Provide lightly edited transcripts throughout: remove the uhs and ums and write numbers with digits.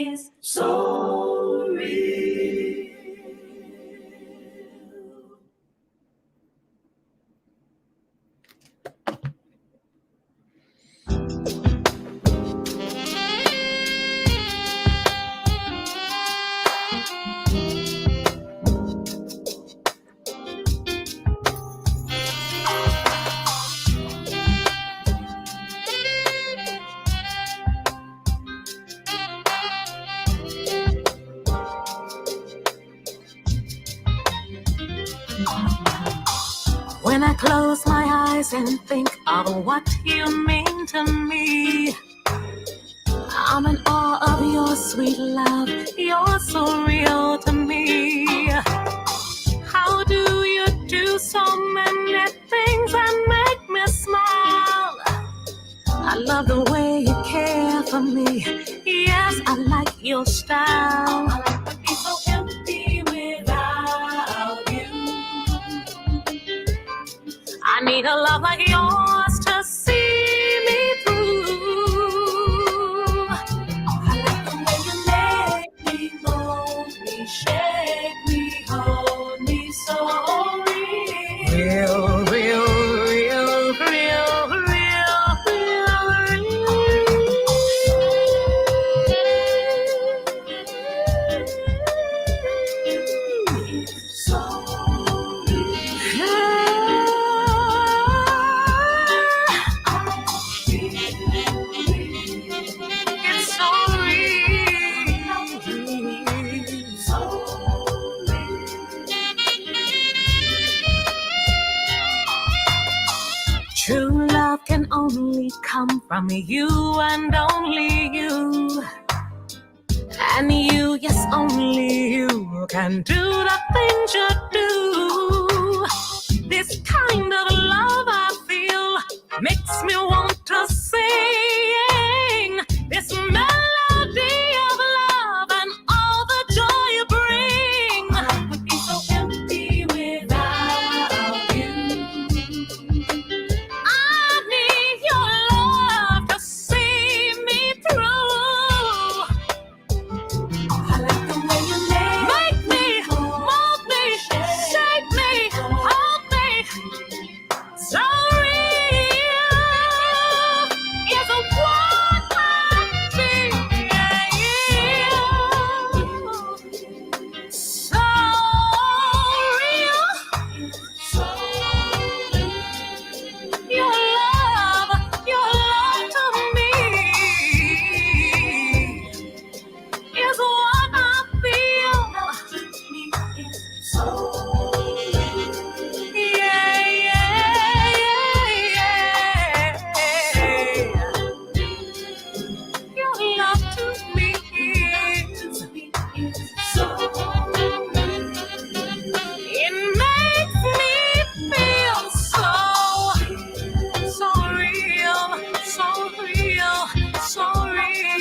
is so real. When I close my eyes and think of what you mean to me, I'm in awe of your sweet love. You're so real to me. How do you do so many things that make me smile? I love the way you care for me. Yes, I like your style. I like to be so empty without you. I need a love like yours to see me through. I like the way you make me, mold me, shake me, hold me so real. Real, real, real, real, real, real. So true love can only come from you and only you. And you, yes, only you can do the things you do. This kind of love I feel makes me want to sing this melody of love and all the joy you bring. I would be so empty without you. I need your love to see me through. I like the way you make me, mold me, shape me, hold me. So real is what I feel. So real. Your love to me is what I feel. So yeah, yeah, yeah, yeah. Your love to me is so. It makes me feel so real, so real, so real.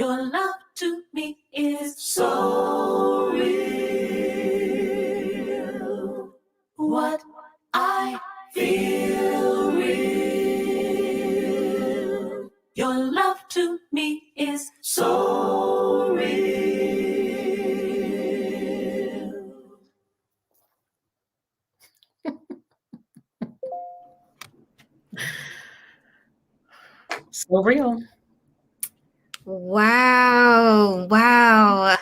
Your love to me is so real. What I feel real. Your love to me is so real. So real. Wow. Wow.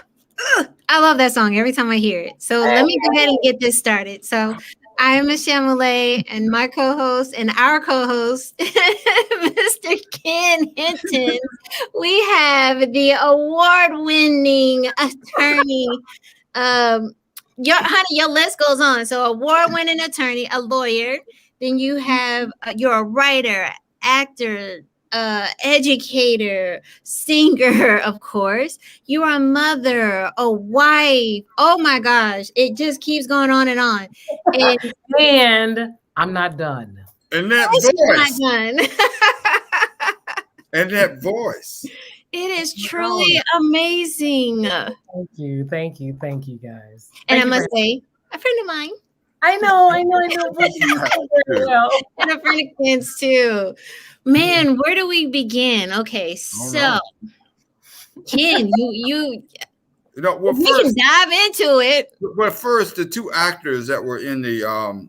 Ugh, I love that song every time I hear it. So let me go ahead and get this started. So I am Michelle Millay, and my co-host and our co-host, Mr. Ken Hinton. We have the award-winning attorney. Your list goes on. So award-winning attorney, a lawyer. Then you have you're a writer, actor, educator, singer, of course. You are a mother, a wife. Oh my gosh, it just keeps going on and on. And And I'm not done. And that she's not voice. done. And that voice. It is truly amazing. And Thank you, guys. I must say, a friend of mine. I know. Both of you so very well. And a friend of Ken's too. Man, where do we begin? Okay, so Ken, you well, we can dive into it. Well, first, the two actors that were in the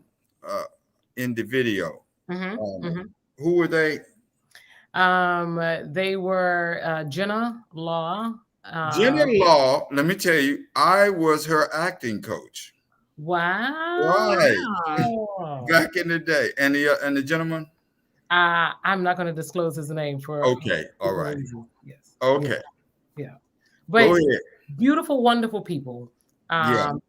video, who were they? They were Jenna Law. Jenna Law. Let me tell you, I was her acting coach. Wow! Right. Back in the day, and the gentleman. I'm not going to disclose his name for. Okay. All right. Yes. Okay. Yeah. But beautiful, wonderful people. And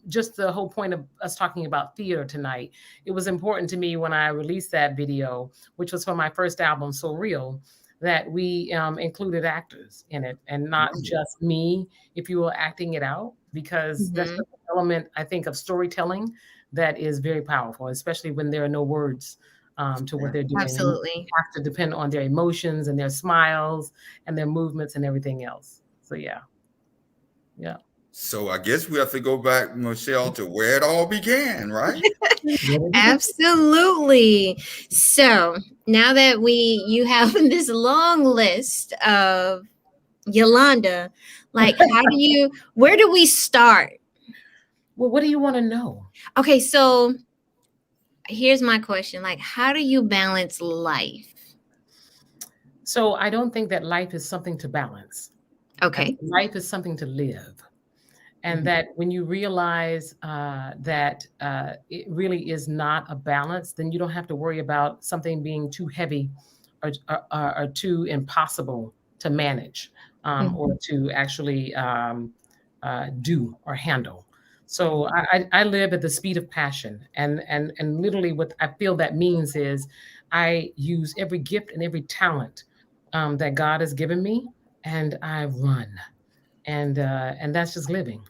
just the whole point of us talking about theater tonight, it was important to me when I released that video, which was for my first album, So Real, that we included actors in it and not just me, if you were acting it out, because that's the element, I think, of storytelling that is very powerful, especially when there are no words to what they're doing. Absolutely. You have to depend on their emotions and their smiles and their movements and everything else. So, yeah. So I guess we have to go back, Michelle, to where it all began, right? Absolutely. So now that you have this long list of Yolanda, like where do we start? Well, what do you want to know? Okay, so here's my question. Like, how do you balance life? So I don't think that life is something to balance. Okay. Life is something to live. And that when you realize that it really is not a balance, then you don't have to worry about something being too heavy or too impossible to manage or to actually do or handle. So I live at the speed of passion. And literally what I feel that means is I use every gift and every talent that God has given me, and I run. And that's just living.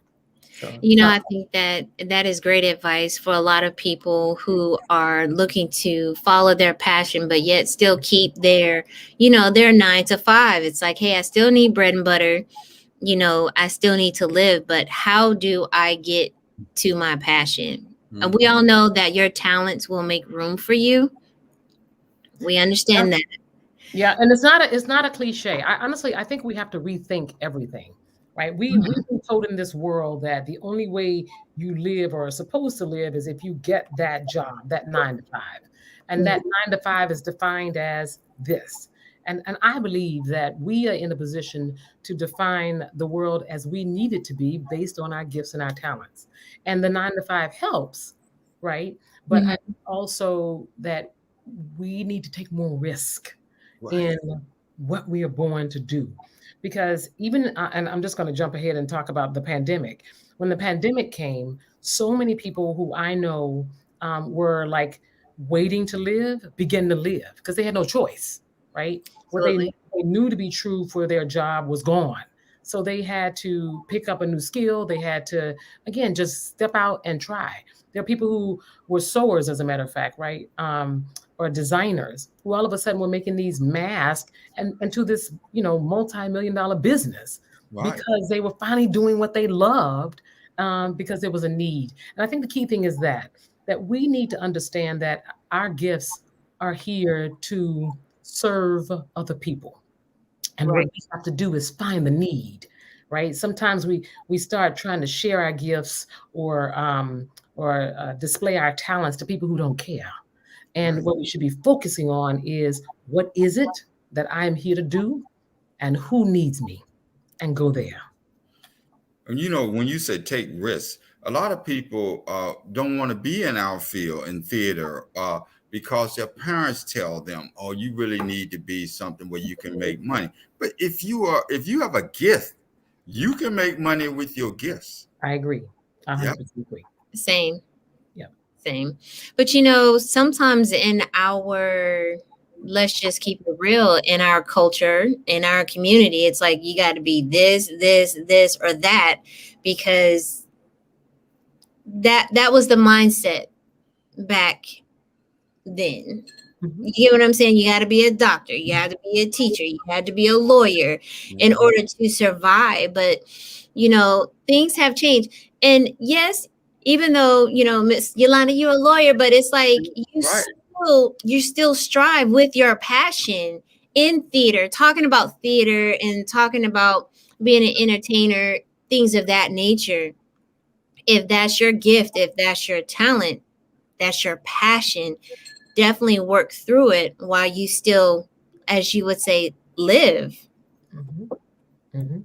So, I think that is great advice for a lot of people who are looking to follow their passion, but yet still keep their 9 to 5. It's like, hey, I still need bread and butter. I still need to live, but how do I get to my passion? And we all know that your talents will make room for you. We understand that. Yeah, and it's not a cliche. I think we have to rethink everything. Right. We've been told in this world that the only way you live or are supposed to live is if you get that job, that 9 to 5. And that 9 to 5 is defined as this. And I believe that we are in a position to define the world as we need it to be based on our gifts and our talents. And the 9 to 5 helps. Right. But I think also that we need to take more risk in what we are born to do. Because even, and I'm just going to jump ahead and talk about the pandemic. When the pandemic came, so many people who I know were like waiting to live, begin to live because they had no choice, right? What they knew to be true for their job was gone. So they had to pick up a new skill. They had to, again, just step out and try. There are people who were sewers, as a matter of fact, right? Or designers who all of a sudden were making these masks and to this, multi-million-dollar business Right. because they were finally doing what they loved, because there was a need. And I think the key thing is that we need to understand that our gifts are here to serve other people. And what Right. we have to do is find the need, right? Sometimes we start trying to share our gifts or display our talents to people who don't care. And Right. what we should be focusing on is, what is it that I am here to do, and who needs me, and go there. And you know, when you say take risks, a lot of people don't want to be in our field in theater because their parents tell them, "Oh, you really need to be something where you can make money." But if you have a gift, you can make money with your gifts. I agree. Yeah. 100% agree. Same. Yeah. Same. But sometimes in our, let's just keep it real, in our culture, in our community, it's like you got to be this, or that, because that was the mindset back then. Mhm. You get what I'm saying? You got to be a doctor, you had to be a teacher, you had to be a lawyer in order to survive. But things have changed. And yes, even though Miss Yolanda, you're a lawyer, but it's like Right. you still strive with your passion in theater, talking about theater and talking about being an entertainer, things of that nature. If that's your gift, if that's your talent, that's your passion, definitely work through it while you still, as you would say, live. Mhm. Mhm.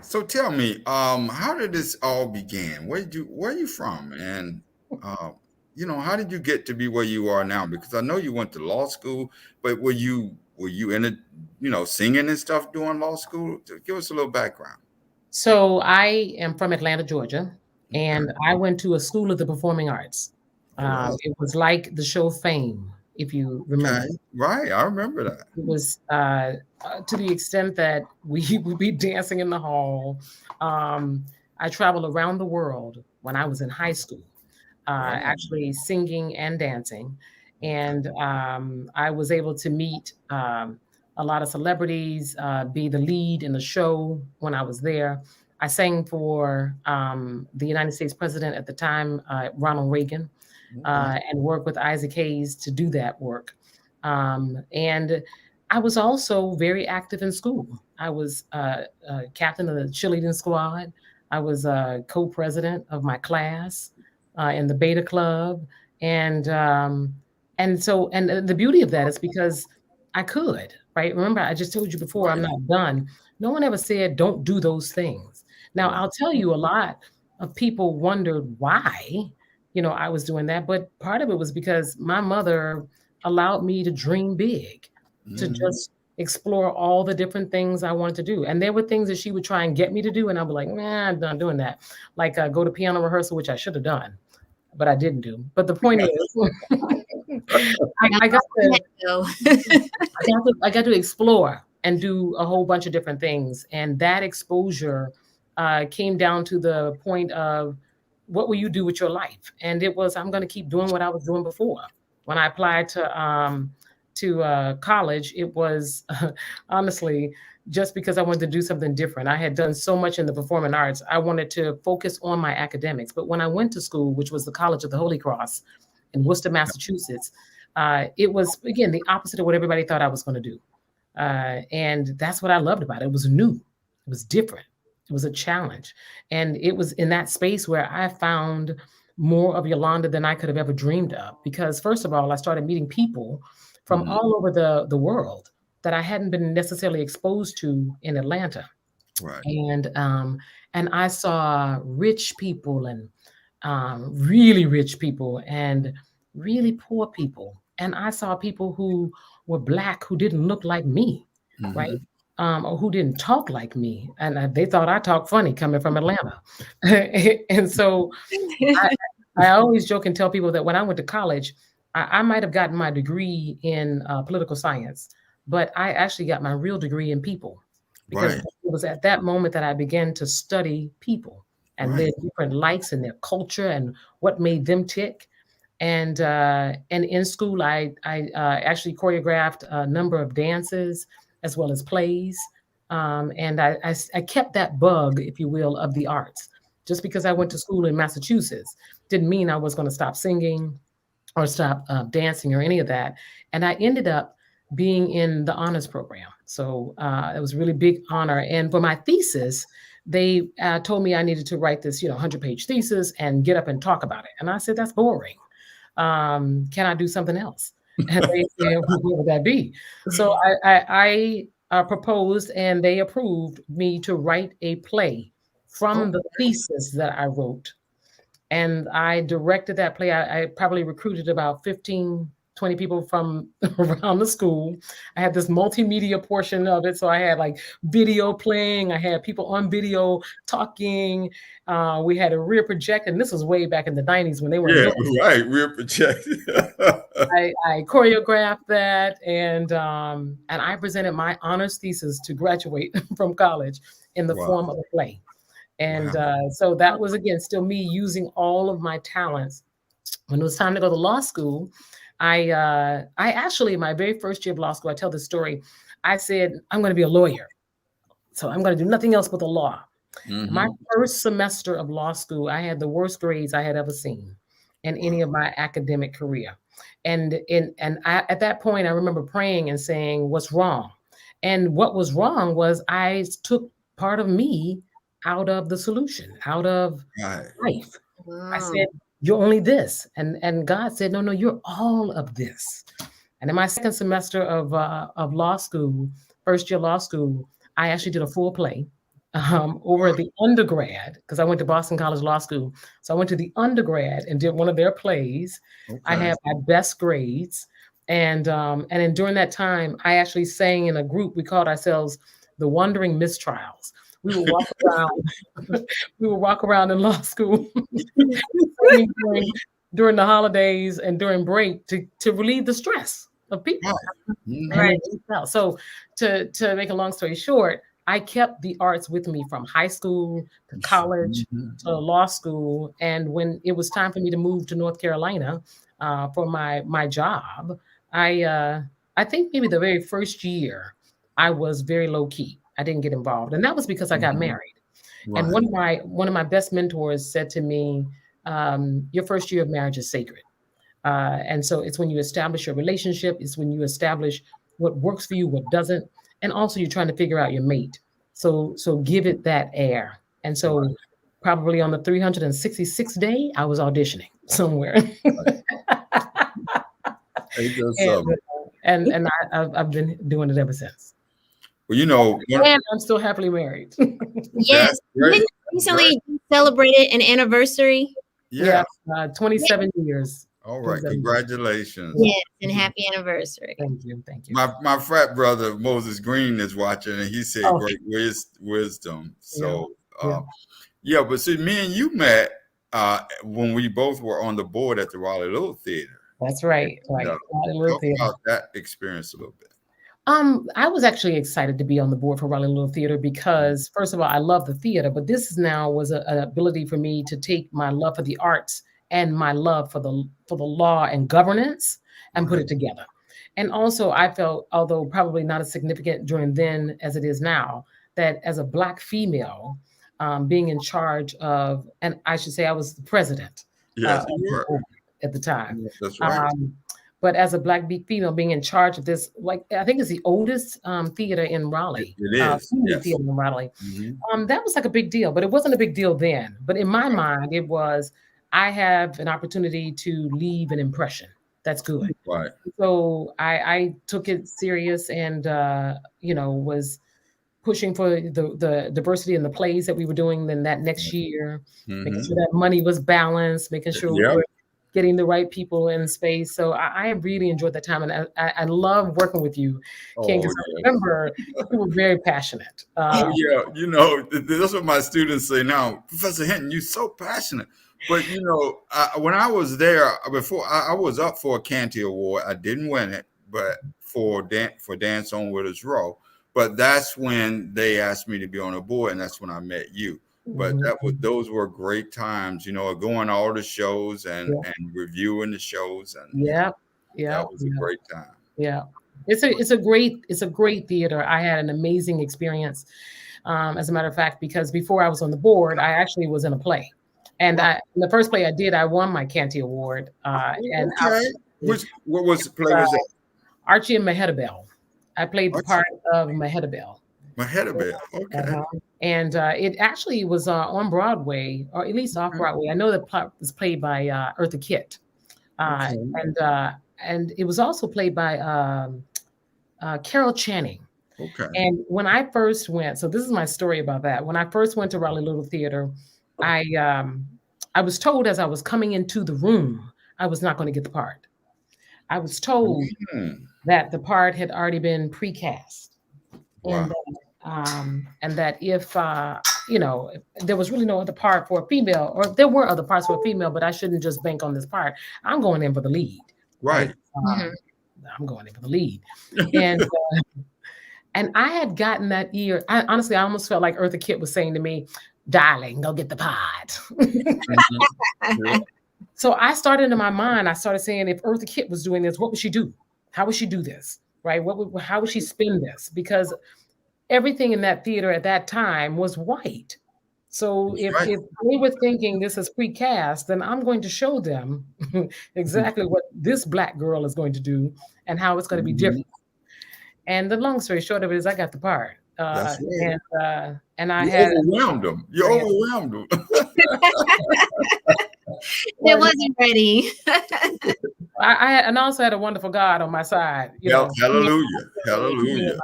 So tell me, how did this all begin? Where are you from? And uh, how did you get to be where you are now? Because I know you went to law school, but were you in it, singing and stuff during law school? Give us a little background. So I am from Atlanta, Georgia, Okay. and I went to a school of the performing arts. All right. It was like the show Fame, if you remember. Okay. Right. I remember that. It was to the extent that we would be dancing in the hall. Um, I traveled around the world when I was in high school, Wow. actually singing and dancing. Okay. And I was able to meet a lot of celebrities, be the lead in the show when I was there. I sang for the United States president at the time, Ronald Reagan, Okay. and worked with Isaac Hayes to do that work. And I was also very active in school. I was captain of the cheerleading squad. I was co-president of my class in the Beta Club, and the beauty of that is because I could, right? Remember, I just told you before, I'm Right. not done. No one ever said don't do those things. Now, Right. I'll tell you, a lot of people wondered why, I was doing that, but part of it was because my mother allowed me to dream big, to Hmm. just explore all the different things I wanted to do. And there were things that she would try and get me to do, and I'd be like, nah, I'm not doing that. Like go to piano rehearsal, which I should have done, but I didn't do. But the point is, Not I got yet, to though. I got to explore and do a whole bunch of different things. And that exposure came down to the point of, what will you do with your life? And it was, I'm going to keep doing what I was doing before. When I applied to college, it was honestly just because I wanted to do something different. I had done so much in the performing arts. I wanted to focus on my academics. But when I went to school, which was the College of the Holy Cross in Worcester, Massachusetts, it was, again, the opposite of what everybody thought I was going to do. And that's what I loved about it. It was new, it was different, it was a challenge. And it was in that space where I found more of Yolanda than I could have ever dreamed of. Because, first of all, I started meeting people from Hmm. all over the world that I hadn't been necessarily exposed to in Atlanta. Right. And I saw rich people and really rich people and really poor people. And I saw people who were Black who didn't look like me, right? Hmm. Or who didn't talk like me. And they thought I talked funny coming from Atlanta. And so I, I always joke and tell people that when I went to college, I might have gotten my degree in political science, but I actually got my real degree in people, because Right. was at that moment that I began to study people and their different likes and their culture and what made them tick. And in school, I actually choreographed a number of dances as well as plays. And I kept that bug, if you will, of the arts. Just because I went to school in Massachusetts didn't mean I was going to stop singing or stop dancing or any of that. And I ended up being in the honors program. So it was a really big honor. And for my thesis, they told me I needed to write this, 100-page thesis and get up and talk about it. And I said, that's boring. Can I do something else? And they said, what would that be? So I proposed and they approved me to write a play from the thesis that I wrote. And I directed that play. I probably recruited about 15, 20 people from around the school. I had this multimedia portion of it. So I had like video playing. I had people on video talking. We had a rear projector. And this was way back in the 90s when they were. Yeah, right. Rear projector. I choreographed that. And I presented my honors thesis to graduate from college in the form of a play. And so that was, again, still me using all of my talents. When it was time to go to law school, I actually, my very first year of law school, I tell this story, I said, I'm going to be a lawyer. So I'm going to do nothing else but the law. Mm-hmm. My first semester of law school, I had the worst grades I had ever seen in any of my academic career. And at that point, I remember praying and saying, what's wrong? And what was wrong was I took part of me out of the solution, out of life. Wow. I said, you're only this. And God said, no, you're all of this. And in my second semester of law school, first year law school, I actually did a full play over at the undergrad, because I went to Boston College Law School. So I went to the undergrad and did one of their plays. Okay. I had my best grades. And then during that time, I actually sang in a group. We called ourselves the Wandering Mistrials. We would walk around. We would walk around in law school during the holidays and during break to relieve the stress of people. Right. So to make a long story short, I kept the arts with me from high school to college to law school. And when it was time for me to move to North Carolina for my job, I think maybe the very first year I was very low key. I didn't get involved. And that was because I got married. Right. And one of my best mentors said to me, your first year of marriage is sacred. And so it's when you establish your relationship, it's when you establish what works for you, what doesn't. And also you're trying to figure out your mate. So give it that air. And so probably on the 366th day, I was auditioning somewhere. And I've been doing it ever since. Well, and I'm still happily married. Yes. Recently celebrated an anniversary. Yeah. 27 years. All right. Congratulations. Yes. And happy anniversary. Thank you. My frat brother, Moses Green, is watching, and he said great wisdom. So, but see, me and you met when we both were on the board at the Raleigh Little Theater. That's right. Talk about that experience a little bit. I was actually excited to be on the board for Raleigh Little Theater because, first of all, I love the theater, but this was an ability for me to take my love for the arts and my love for the law and governance and put it together. And also, I felt, although probably not as significant during then as it is now, that as a Black female, being in charge of, and I should say I was the president at the time. Yes, that's right. But as a Black female being in charge of this, like I think it's the oldest theater in Raleigh. It is. Theater in Raleigh. Mm-hmm. That was like a big deal, but it wasn't a big deal then. But in my mind, it was, I have an opportunity to leave an impression. That's good. Right. So I took it serious and, was pushing for the diversity in the plays that we were doing then that next year, making sure that money was balanced, making sure we were getting the right people in space. So I really enjoyed that time. And I love working with you, King, because I remember you were very passionate. That's what my students say now. Professor Hinton, you're so passionate. But, when I was there, before I was up for a Canty Award. I didn't win it, but for Dance on Witters Row. but that's when they asked me to be on the board, and that's when I met you. But those were great times, going to all the shows and reviewing the shows, and that was a great time. Yeah, it's a great theater. I had an amazing experience. As a matter of fact, because before I was on the board, I actually was in a play, and in the first play I did, I won my Canty Award. And what was the play? Was that Archie and Mehetabel? I played the part of Mehetabel. Mehetabel, okay. And it actually was on Broadway, or at least off Broadway. I know the plot was played by Eartha Kitt, and it was also played by Carol Channing. Okay. And when I first went, so this is my story about that. When I first went to Raleigh Little Theater, I was told as I was coming into the room, I was not going to get the part. I was told that the part had already been precast. Wow. And that if there was really no other part for a female, or there were other parts for a female, but I shouldn't just bank on this part. I'm going in for the lead. Right. I'm going in for the lead. And I had gotten that year. Honestly, I almost felt like Eartha Kitt was saying to me, "Darling, go get the part." So I started in my mind. I started saying, if Eartha Kitt was doing this, what would she do? How would she do this? Right? How would she spin this? Because everything in that theater at that time was white. So if they were thinking this is precast, then I'm going to show them exactly what this Black girl is going to do and how it's going to be different. And the long story short of it is I got the part. That's right. And I overwhelmed them. You overwhelmed them. It wasn't ready. I also had a wonderful God on my side. Hallelujah. Hallelujah.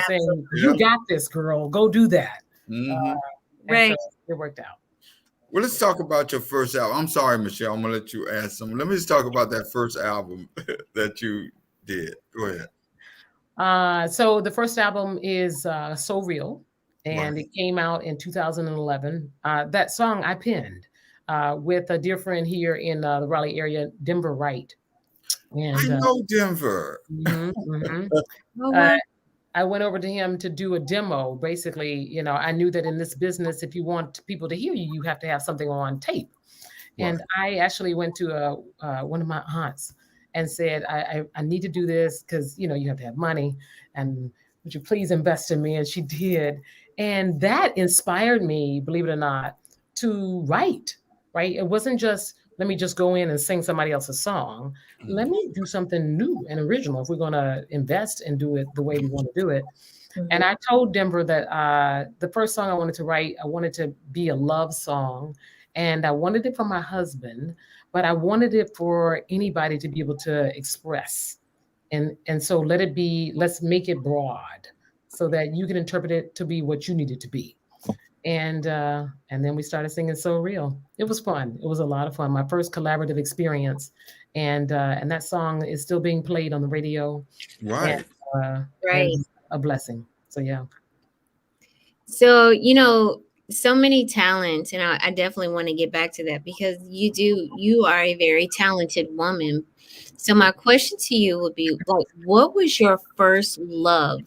Saying, you got this, girl. Go do that. Right. So it worked out. Well, let's talk about your first album. I'm sorry, Michelle. I'm going to let you ask something. Let me just talk about that first album that you did. Go ahead. So the first album is So Real, and it came out in 2011. That song I penned with a dear friend here in the Raleigh area, Denver Wright. And, I know Denver. I went over to him to do a demo. Basically, I knew that in this business, if you want people to hear you, you have to have something on tape. Right. And I actually went to one of my aunts and said, I need to do this because, you have to have money. And would you please invest in me? And she did. And that inspired me, believe it or not, to write, right? It wasn't just, let me just go in and sing somebody else's song. Let me do something new and original if we're going to invest and do it the way we want to do it. And I told Denver that the first song I wanted to write, I wanted to be a love song. And I wanted it for my husband, but I wanted it for anybody to be able to express. And so let's make it broad so that you can interpret it to be what you need it to be. And then we started singing So Real. It was fun. It was a lot of fun. My first collaborative experience. And that song is still being played on the radio. Right. And, right. And a blessing. So, yeah. So, so many talents, and I definitely want to get back to that because you are a very talented woman. So my question to you would be, like, what was your first love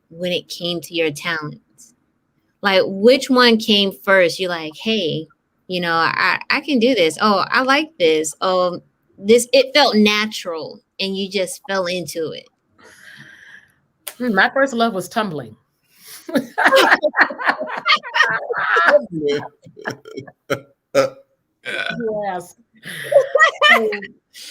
when it came to your talents? Like, which one came first? You're like, hey, I can do this. Oh, I like this. Oh, it felt natural and you just fell into it. My first love was tumbling. Yes.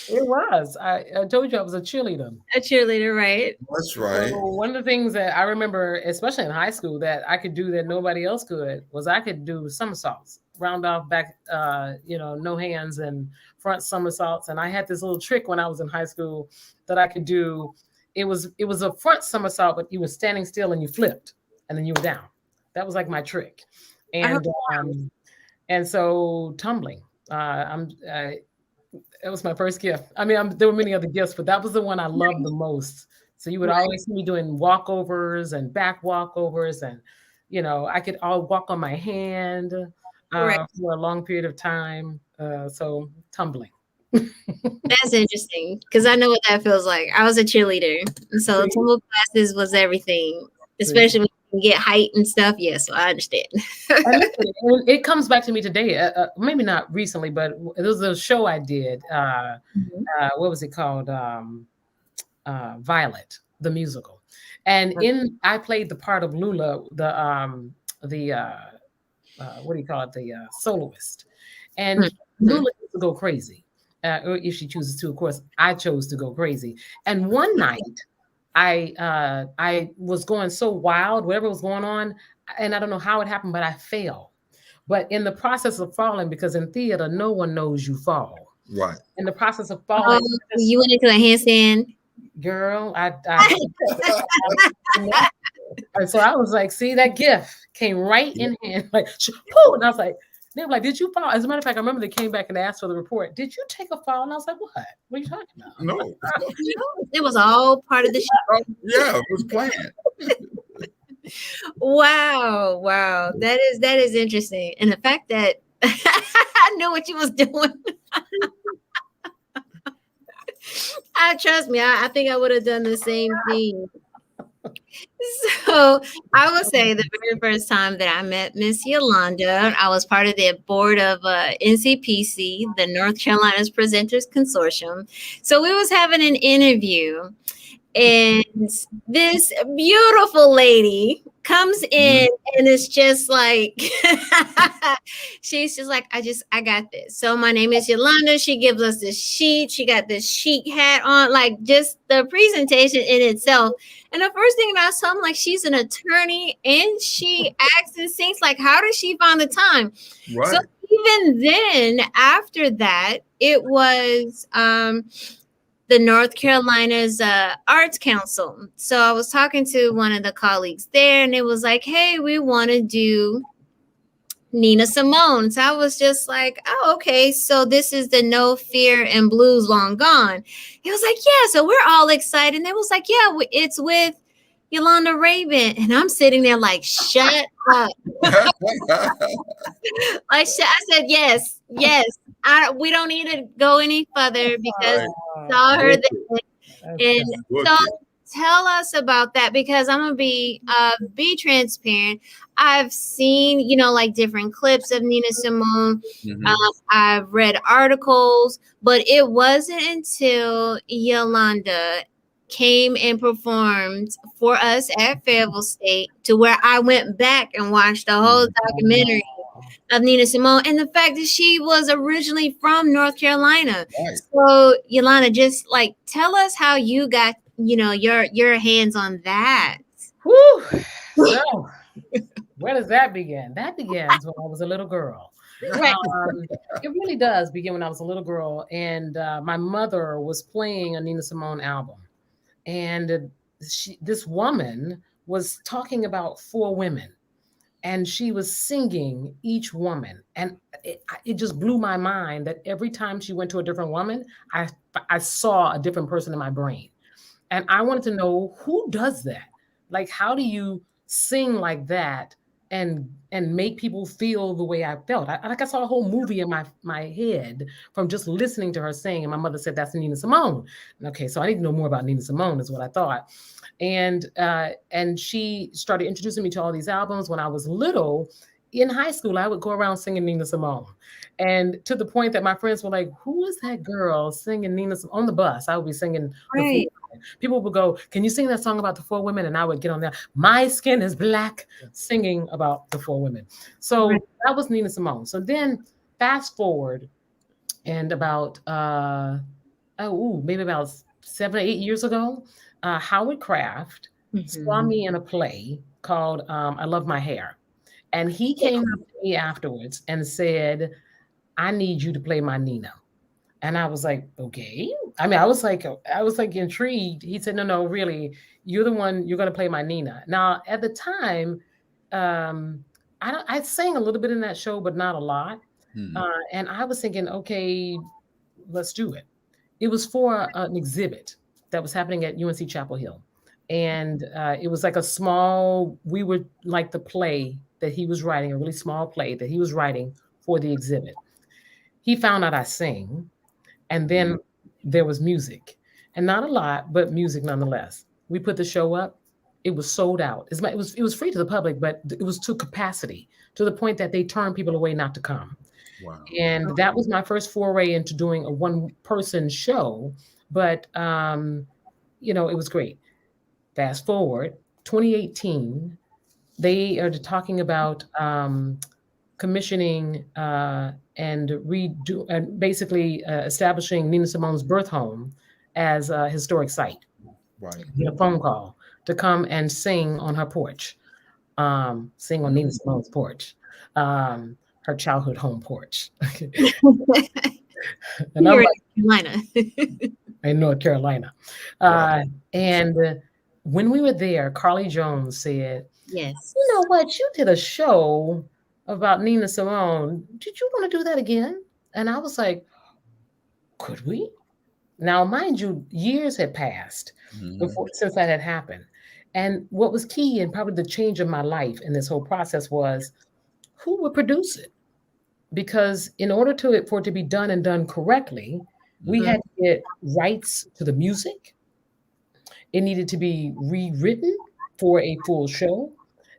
It was. I told you I was a cheerleader. A cheerleader, right? That's right. So one of the things that I remember, especially in high school, that I could do that nobody else could was I could do somersaults, round off, back, no hands and front somersaults. And I had this little trick when I was in high school that I could do. It was a front somersault, but you were standing still and you flipped and then you were down. That was like my trick. And so tumbling, it was my first gift. I mean, there were many other gifts, but that was the one I loved the most. So you would always see me doing walkovers and back walkovers, and I could all walk on my hand for a long period of time. So tumbling. That's interesting because I know what that feels like. I was a cheerleader, so tumble classes was everything. especially when you get height and stuff. Yes, so I understand. And listen, it comes back to me today. Maybe not recently, but there was a show I did. What was it called? Violet, the musical. And I played the part of Lula, the what do you call it, the soloist. And Lula used to go crazy, or if she chooses to. Of course, I chose to go crazy. And one night, I was going so wild, whatever was going on, and I don't know how it happened, but I fell. But in the process of falling, because in theater, no one knows you fall. Right. In the process of falling, You went into a handstand. Girl, and so I was like, see, that gift came right in hand, like, pooh, and I was like, they were like, did you fall? As a matter of fact, I remember they came back and asked for the report. Did you take a fall? And I was like, what? What are you talking about? No. It was all part of the show. Yeah, it was planned. Wow. That is interesting. And the fact that I knew what you was doing. Trust me, I think I would have done the same thing. So I will say the very first time that I met Miss Yolanda, I was part of the board of NCPC, the North Carolina's Presenters Consortium. So we was having an interview, and this beautiful lady comes in and it's just like, she's just like, I got this. So my name is Yolanda. She gives us this sheet. She got this sheet hat on, like just the presentation in itself. And the first thing I saw, I'm like, she's an attorney and she acts and sings. Like, how does she find the time? Right. So even then, after that, it was, the North Carolina's Arts Council. So I was talking to one of the colleagues there, and it was like, hey, we want to do Nina Simone. So I was just like, oh, okay. So this is the No Fear and Blues Long Gone. It was like, yeah. So we're all excited. And it was like, yeah, it's with Yolanda Rabun. And I'm sitting there like, shut up. I said, yes. We don't need to go any further because I saw her there. And so tell us about that, because I'm gonna be transparent. I've seen, like different clips of Nina Simone. I've read articles, but it wasn't until Yolanda came and performed for us at Fayetteville State to where I went back and watched the whole documentary of Nina Simone, and the fact that she was originally from North Carolina. Right. So Yolanda, just like tell us how you got, your hands on that. Whew. So where does that begin? That begins when I was a little girl. Right. It really does begin when I was a little girl, and my mother was playing a Nina Simone album, and this woman was talking about 4 women. And she was singing each woman. And it just blew my mind that every time she went to a different woman, I saw a different person in my brain. And I wanted to know, who does that? Like, how do you sing like that and make people feel the way I felt? I saw a whole movie in my head from just listening to her sing. And my mother said, that's Nina Simone. Okay, so I need to know more about Nina Simone is what I thought. And she started introducing me to all these albums. When I was little, in high school, I would go around singing Nina Simone. And to the point that my friends were like, who is that girl singing Nina Simone? On the bus, I would be singing. Right. People would go, can you sing that song about the 4 women? And I would get on there, my skin is black, singing about the 4 women. So that was Nina Simone. So then fast forward, and about, maybe about 7 or 8 years ago, Howard Kraft saw me in a play called I Love My Hair. And he came up to me afterwards and said, I need you to play my Nina. And I was like, okay. I mean, I was like intrigued. He said, no, really, you're the one, you're going to play my Nina. Now, at the time, I sang a little bit in that show, but not a lot. And I was thinking, okay, let's do it. It was for an exhibit that was happening at UNC Chapel Hill. And it was like we were like the play that he was writing, a really small play that he was writing for the exhibit. He found out I sing, and then there was music, and not a lot, but music nonetheless. We put the show up, It was sold out. It was free to the public, but it was to capacity, to the point that they turned people away not to come. Wow. And that was my first foray into doing a one-person show. But it was great. Fast forward, 2018, they are talking about commissioning and redo and basically establishing Nina Simone's birth home as a historic site. Right. Get a phone call to come and sing on her porch, sing on Nina Simone's porch, her childhood home porch. And I'm Here like, in Carolina. in North Carolina. Right. And when we were there, Carly Jones said, Yes. "You know what? You did a show about Nina Simone. Did you want to do that again?" And I was like, "Could we?" Now, mind you, years had passed since that had happened. And what was key and probably the change of my life in this whole process was who would produce it? Because in order for it to be done and done correctly, we had to get rights to the music. It needed to be rewritten for a full show,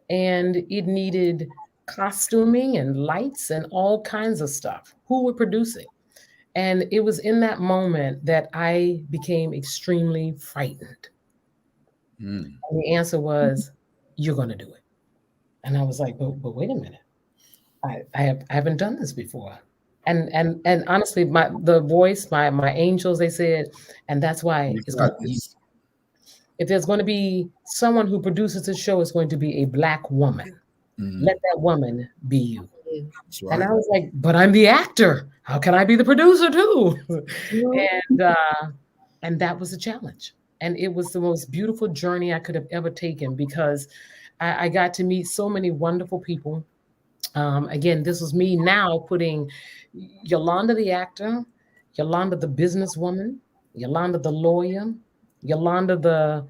and it needed costuming and lights and all kinds of stuff. Who would produce it? And it was in that moment that I became extremely frightened. And the answer was, "You're going to do it." And I was like, but wait a minute. I haven't done this before. And honestly, the voice, my angels, they said, and that's why it's going to be. If there's going to be someone who produces this show, it's going to be a Black woman. Let that woman be you. That's right. And I was like, but I'm the actor. How can I be the producer too? And that was a challenge. And it was the most beautiful journey I could have ever taken, because I got to meet so many wonderful people. Again, this was me now putting Yolanda the actor, Yolanda the businesswoman, Yolanda the lawyer, Yolanda the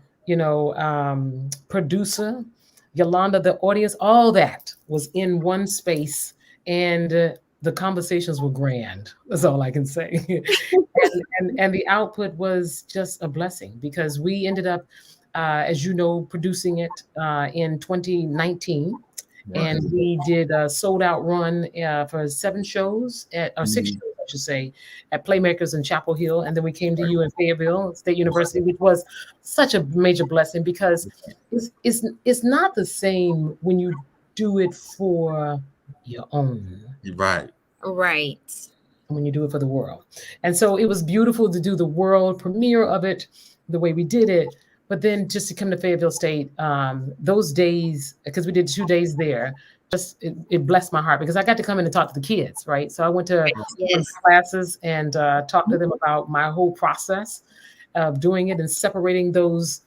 producer, Yolanda the audience. All that was in one space, and the conversations were grand. That's all I can say. and the output was just a blessing, because we ended up, as you know, producing it in 2019. Right. And we did a sold out run for 7 shows or 6 shows, I should say, at Playmakers in Chapel Hill. And then we came to you in Fayetteville State University, which was such a major blessing, because it's not the same when you do it for your own. Right. Right. When you do it for the world. And so it was beautiful to do the world premiere of it the way we did it. But then just to come to Fayetteville State, those days, because we did 2 days there, just it blessed my heart, because I got to come in and talk to the kids, right? So I went to classes and talked to them about my whole process of doing it and separating those,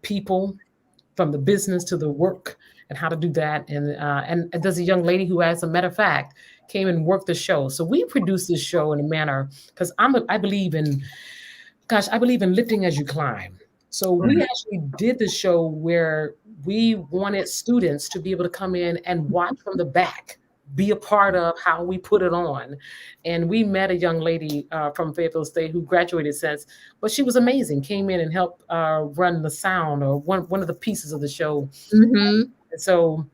people from the business to the work, and how to do that. And there's a young lady who, as a matter of fact, came and worked the show. So we produced this show in a manner, because I believe in lifting as you climb. So we actually did the show where we wanted students to be able to come in and watch from the back, be a part of how we put it on. And we met a young lady from Fayetteville State who graduated since, but she was amazing, came in and helped run the sound, or one of the pieces of the show. And so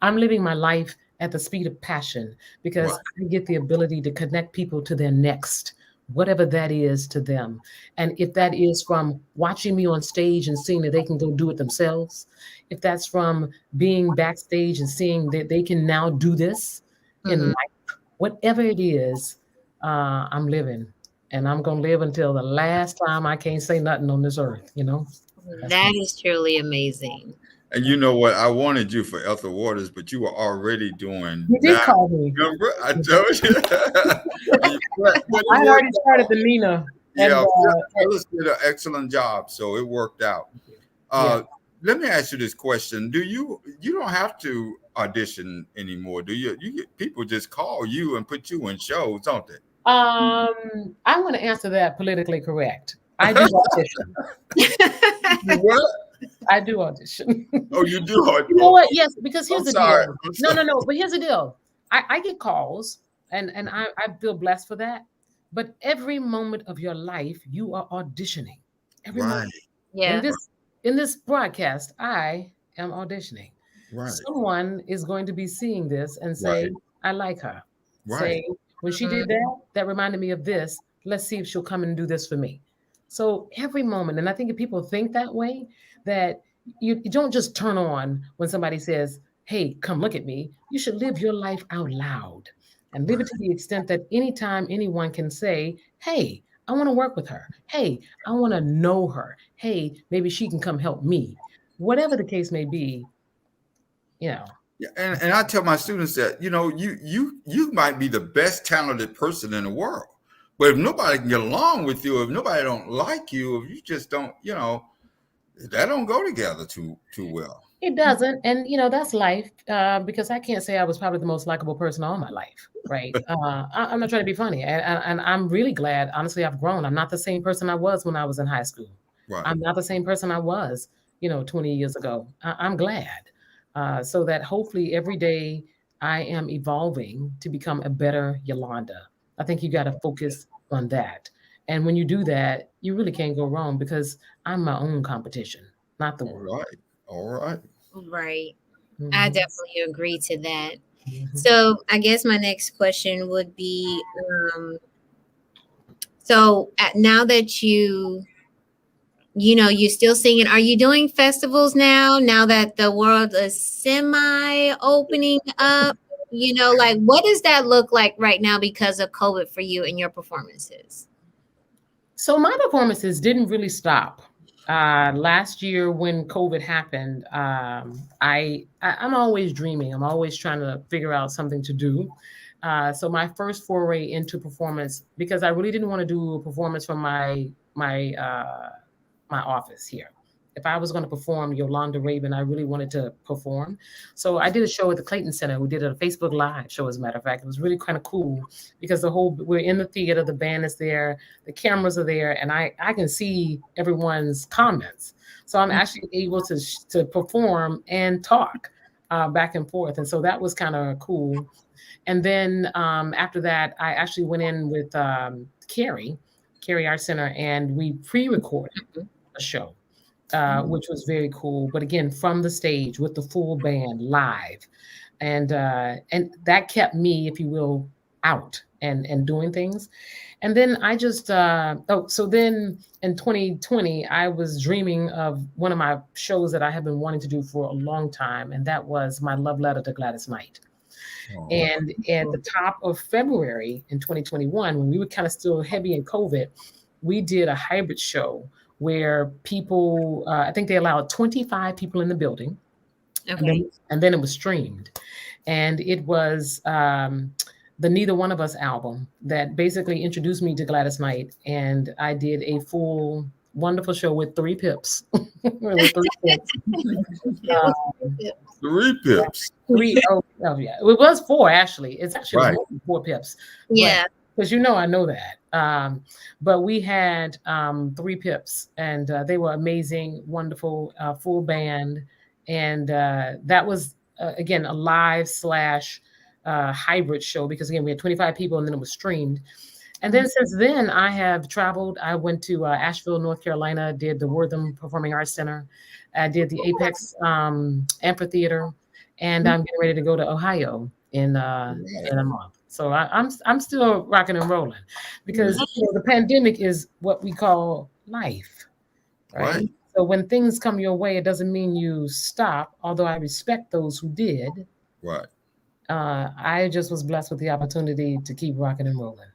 I'm living my life at the speed of passion, because I get the ability to connect people to their next, whatever that is to them. And if that is from watching me on stage and seeing that they can go do it themselves, if that's from being backstage and seeing that they can now do this in life, whatever it is, I'm living. And I'm going to live until the last time I can't say nothing on this earth, That is truly amazing. And you know what? I wanted you for Ethel Waters, but you were already doing You did call me. Remember? I told you. I already started the Nina. Yeah, Phyllis did an excellent job, so it worked out. Let me ask you this question: you don't have to audition anymore, do you? You get people just call you and put you in shows, don't they? I want to answer that politically correct. I do audition. What? I do audition. Oh, you do audition? You know what? Yes, because here's the deal. No. But here's the deal. I get calls, and I feel blessed for that. But every moment of your life, you are auditioning. Every moment. Yeah. And in this broadcast, I am auditioning. Right. Someone is going to be seeing this and say, Right. I like her. Right. Say, when she did that, that reminded me of this. Let's see if she'll come and do this for me. So every moment, and I think if people think that way, that you don't just turn on when somebody says, hey, come look at me. You should live your life out loud and live it Right. to the extent that anytime anyone can say, hey, I want to work with her. Hey, I want to know her. Hey, maybe she can come help me. Whatever the case may be, you know. Yeah, and I tell my students that, you might be the best talented person in the world, but if nobody can get along with you, if nobody don't like you, if you just don't, that don't go together too well. It doesn't, and that's life. Because I can't say I was probably the most likable person all my life, right? I'm not trying to be funny, and I'm really glad. Honestly, I've grown. I'm not the same person I was when I was in high school. Right. I'm not the same person I was, 20 years ago. I'm glad, so that hopefully every day I am evolving to become a better Yolanda. I think you got to focus on that, and when you do that, you really can't go wrong because I'm my own competition, not the All world. right. All right. Right. I Mhm. definitely agree to that. Mhm. So I guess my next question would be, so now that you're still singing, are you doing festivals now that the world is semi opening up? Like what does that look like right now because of COVID for you and your performances? So my performances didn't really stop. Last year when COVID happened, I'm always dreaming. I'm always trying to figure out something to do. So my first foray into performance, because I really didn't want to do a performance from my office here. If I was going to perform Yolanda Rabun, I really wanted to perform. So I did a show at the Clayton Center. We did a Facebook Live show, as a matter of fact. It was really kind of cool because we're in the theater, the band is there, the cameras are there, and I can see everyone's comments. So I'm actually able to perform and talk back and forth. And so that was kind of cool. And then after that, I actually went in with Carrie Art Center, and we pre-recorded a show, which was very cool. But again, from the stage with the full band live, and that kept me, if you will, out and doing things. And then I just so then in 2020, I was dreaming of one of my shows that I have been wanting to do for a long time, and that was my love letter to Gladys Knight. Oh, And at the top of February in 2021, when we were kind of still heavy in COVID, we did a hybrid show where people, I think they allowed 25 people in the building, and Okay. then it was streamed. And it was the Neither One of Us album that basically introduced me to Gladys Knight. And I did a full, wonderful show with three pips. With three pips. three pips. Oh yeah, it was four actually. It's actually Right. more than four pips, but Yeah. because I know that. But we had three pips, and they were amazing, wonderful, full band, and that was again a live slash hybrid show because again we had 25 people and then it was streamed. And then since then, I have traveled. I went to Asheville, North Carolina, did the Wortham Performing Arts Center. I did the Apex Amphitheater, and I'm getting ready to go to Ohio Right. in a month. So I'm still rocking and rolling because Yes. the pandemic is what we call life, right? Right. So when things come your way, it doesn't mean you stop. Although I respect those who did, Right. I just was blessed with the opportunity to keep rocking and rolling.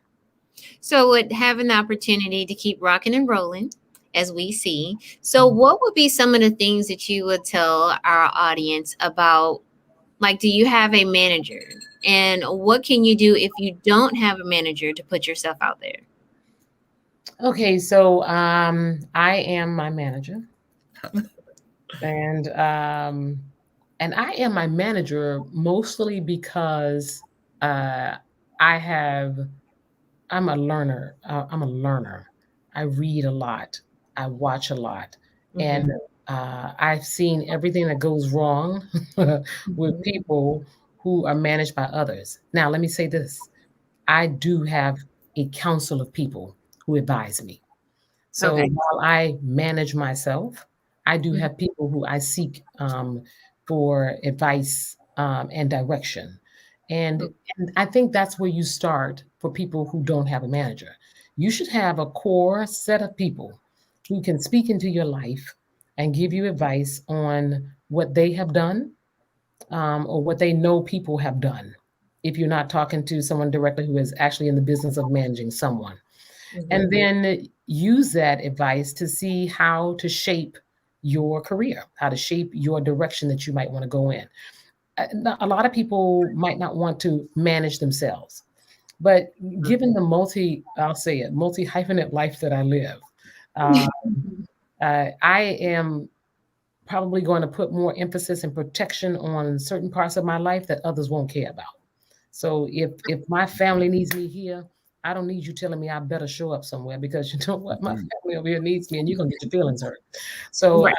So would have an opportunity to keep rocking and rolling as we see. So what would be some of the things that you would tell our audience about, like, do you have a manager? And what can you do if you don't have a manager to put yourself out there? Okay, so I am my manager, and I am my manager mostly because uh, I have I'm a learner. I'm a learner. I read a lot. I watch a lot, and I've seen everything that goes wrong with people who are managed by others. Now, let me say this: I do have a council of people who advise me. So Okay. while I manage myself, I do have people who I seek for advice and direction. And, and I think that's where you start for people who don't have a manager. You should have a core set of people who can speak into your life and give you advice on what they have done or what they know people have done. If you're not talking to someone directly who is actually in the business of managing someone, and then use that advice to see how to shape your career, how to shape your direction that you might want to go in. A lot of people might not want to manage themselves, but given the I'll say it, multi hyphenate life that I live, uh, I am probably going to put more emphasis and protection on certain parts of my life that others won't care about. So if my family needs me here, I don't need you telling me I better show up somewhere because you know what, my family over here needs me, and you're gonna get your feelings hurt. So Right.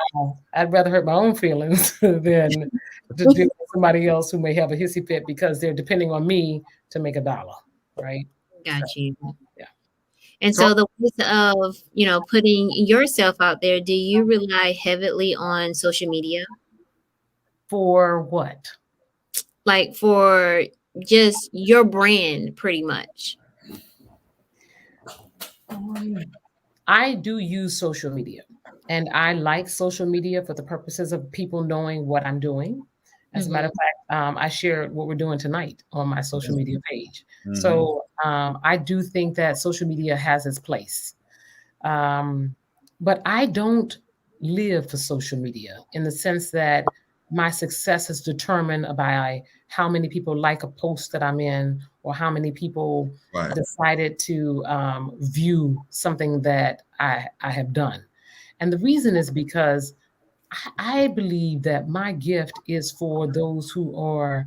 I'd rather hurt my own feelings than to deal with somebody else who may have a hissy fit because they're depending on me to make a dollar, right? So, Got you. yeah. And So so the ways of, putting yourself out there, do you rely heavily on social media? For what? Like for just your brand, pretty much. I do use social media, and I like social media for the purposes of people knowing what I'm doing. As a matter of fact, I shared what we're doing tonight on my social media page. So I do think that social media has its place. But I don't live for social media in the sense that my success is determined by how many people like a post that I'm in or how many people right, decided to view something that I have done. And the reason is because I believe that my gift is for those who are,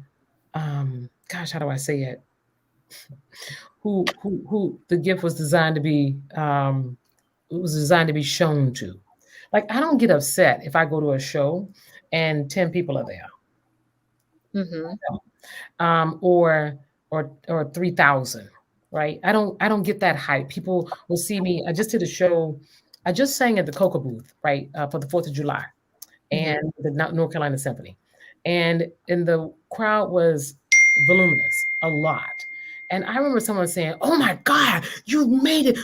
gosh, how do I say it? Who the gift was designed to be, it was designed to be shown to. Like I don't get upset if I go to a show and 10 people are there, or 3,000, right? I don't get that hype. People will see me. I just did a show. I just sang at the Coca booth, right, for the 4th of July, and the North Carolina Symphony, and the crowd was voluminous, a lot. And I remember someone saying, "Oh my God, you made it!"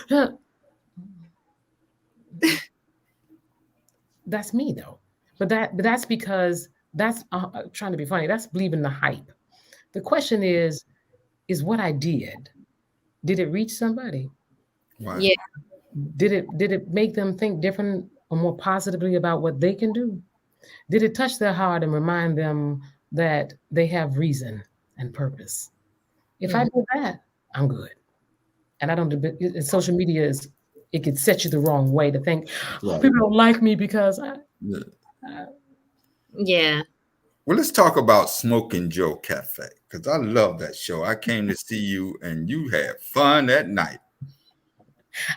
That's me though, but that's because that's trying to be funny. That's believing the hype. The question is what I did it reach somebody? right. Yeah. Did it make them think different or more positively about what they can do? Did it touch their heart and remind them that they have reason and purpose? If I did that, I'm good. And I don't do social media is, it could set you the wrong way to think, oh, Right. people don't like me because Yeah. Yeah. Well, let's talk about Smoking Joe Cafe because I love that show. I came to see you and you had fun that night.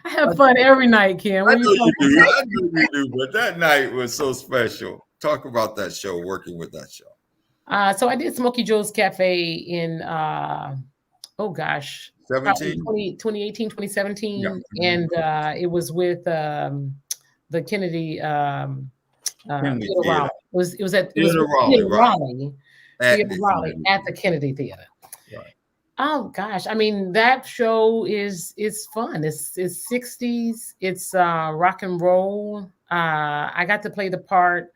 I have fun every night, Ken. I What are know you you talking do. about? I know you do. But that night was so special. Talk about that show, working with that show. So I did Smokey Joe's Cafe in, oh gosh, probably 17? 2018, Yeah. 2017. And it was with the Kennedy Kennedy Theater Theater. Raleigh. It was Theater with Raleigh, Theater right. Raleigh, At Theater the Raleigh Kennedy at the Theater. Kennedy Theater. Right. Oh gosh, I mean that show is fun. It's 60s. It's rock and roll. I got to play the part.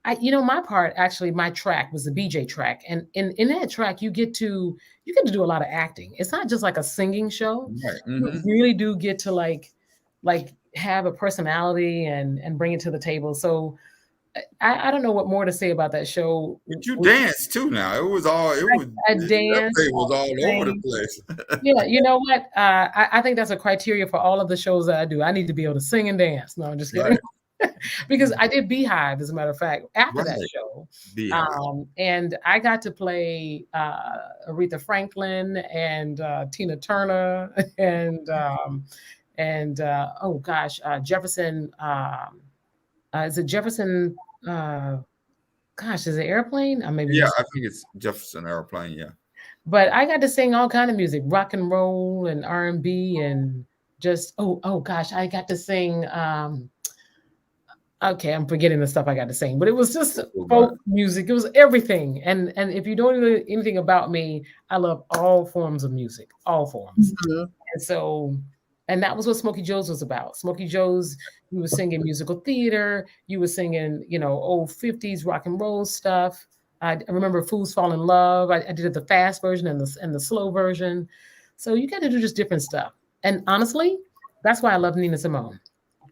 My part actually, my track was the BJ track, and in that track you get to do a lot of acting. It's not just like a singing show. Right. You really do get to like have a personality and bring it to the table. So I don't know what more to say about that show. But you danced too now. I That danced, thing was I all over the sang. place. Yeah, you know what? I think that's a criteria for all of the shows that I do. I need to be able to sing and dance. No, I'm just kidding. Right. Because I did Beehive, as a matter of fact, after that Right. show. Beehive. And I got to play Aretha Franklin and Tina Turner and oh gosh, Jefferson. Is it Jefferson? Gosh, is it Airplane? Or maybe Yeah, he's. I think it's Jefferson Airplane. Yeah. But I got to sing all kind of music, rock and roll and R&B and just oh gosh, I got to sing. okay, I'm forgetting the stuff I got to sing, but it was just Oh, folk music. It was everything. And if you don't know anything about me, I love all forms of music, all forms. Mhm. And so, and that was what Smokey Joe's was about. Smokey Joe's, you were singing musical theater, you were singing, old 50s rock and roll stuff. I remember Fools Fall in Love. I did the fast version and the slow version. So you got to do just different stuff. And honestly, that's why I love Nina Simone.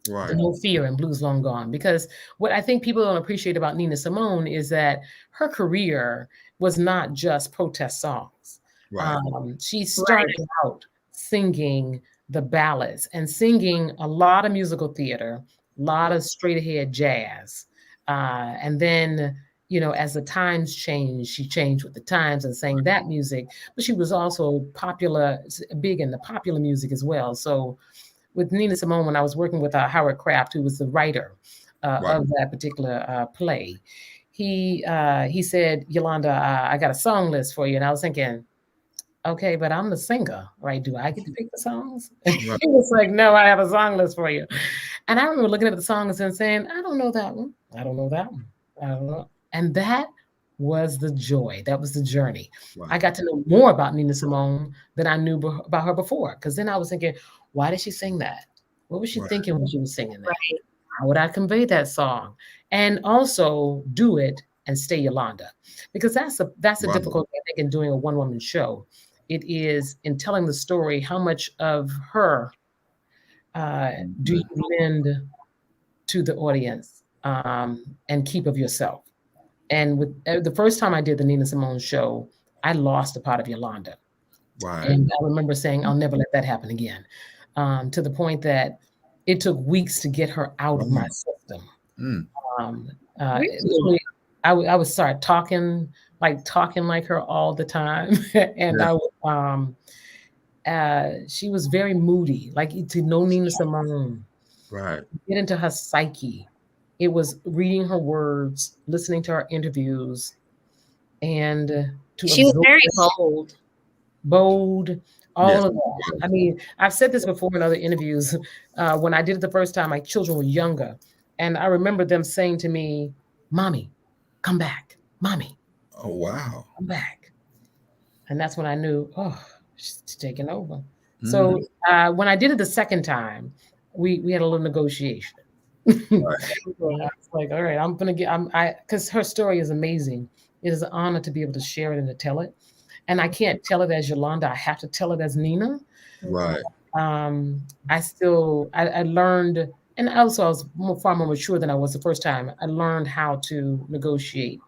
The Right. No Fear and Blues Long Gone. Because what I think people don't appreciate about Nina Simone is that her career was not just protest songs. Right. She Right. started out singing the ballads and singing a lot of musical theater, a lot of straight ahead jazz. And then, as the times changed, she changed with the times and sang that music. But she was also big in the popular music as well. So with Nina Simone, when I was working with Howard Kraft, who was the writer Right. of that particular play, he said, Yolanda, I got a song list for you. And I was thinking, okay, but I'm the singer, right? Do I get to pick the songs? And Right. he was like, no, I have a song list for you. And I remember looking at the songs and saying, I don't know that one. I don't know that one. I don't know. And that was the joy. That was the journey. I Right. got to know more about Nina Simone than I knew about her before. Because then I was thinking, why did she sing that? What was she Right. thinking when she was singing that? Right. How would I convey that song? And also do it and stay Yolanda. Because that's a Right. difficult thing, I think, in doing a one-woman show. It is in telling the story, how much of her do you lend to the audience and keep of yourself? And with the first time I did the Nina Simone show, I lost a part of Yolanda. Right. And I remember saying, I'll never let that happen again. To the point that it took weeks to get her out of my system. Mm. Really? I would start talking like her all the time. And she was very moody, like to know Nina Simone, Right. get into her psyche. It was reading her words, listening to her interviews, and to She was absorb very bold. bold, Yes. all of that. I mean, I've said this before in other interviews. When I did it the first time, my children were younger. And I remember them saying to me, Mommy, come back. Mommy, Oh, wow. come back. And that's when I knew, oh, she's taking over. Mm. So when I did it the second time, we had a little negotiation. Right. So I was like, all right, I'm gonna because her story is amazing. It is an honor to be able to share it and to tell it. And I can't tell it as Yolanda. I have to tell it as Nina. Right. I learned, and also I was far more mature than I was the first time. I learned how to negotiate